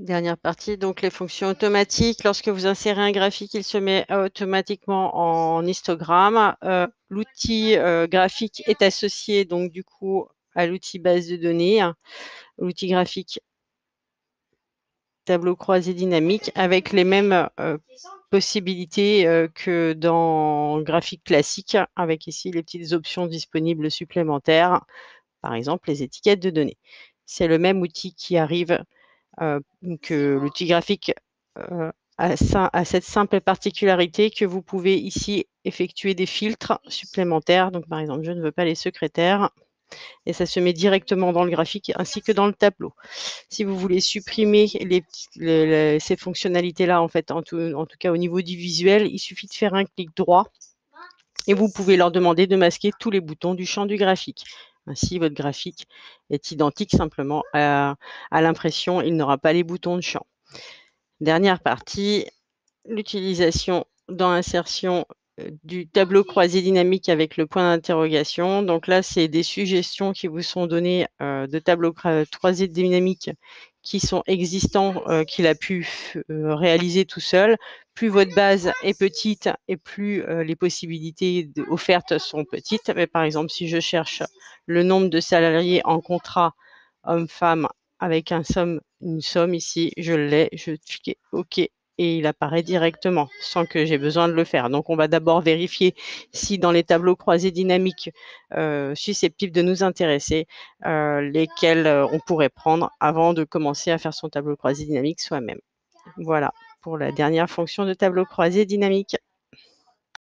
Dernière partie, donc les fonctions automatiques. Lorsque vous insérez un graphique, il se met automatiquement en histogramme. L'outil graphique est associé donc du coup à l'outil base de données, l'outil graphique tableau croisé dynamique avec les mêmes possibilités que dans graphique classique, avec ici les petites options disponibles supplémentaires, par exemple les étiquettes de données. C'est le même outil qui arrive que l'outil graphique a cette simple particularité que vous pouvez ici effectuer des filtres supplémentaires. Donc, par exemple, je ne veux pas les secrétaires et ça se met directement dans le graphique ainsi que dans le tableau. Si vous voulez supprimer ces fonctionnalités-là, en fait, en tout cas au niveau du visuel, il suffit de faire un clic droit et vous pouvez leur demander de masquer tous les boutons du champ du graphique. Ainsi, votre graphique est identique simplement à l'impression, il n'aura pas les boutons de champ. Dernière partie, l'utilisation dans l'insertion du tableau croisé dynamique avec le point d'interrogation. Donc là, c'est des suggestions qui vous sont données de tableaux croisés dynamiques qui sont existants, qu'il a pu réaliser tout seul. Plus votre base est petite et plus les possibilités offertes sont petites. Mais par exemple, si je cherche le nombre de salariés en contrat homme-femme avec une somme ici, je l'ai, je clique OK et il apparaît directement sans que j'ai besoin de le faire. Donc, on va d'abord vérifier si dans les tableaux croisés dynamiques susceptibles de nous intéresser, lesquels on pourrait prendre avant de commencer à faire son tableau croisé dynamique soi-même. Voilà pour la dernière fonction de tableau croisé dynamique.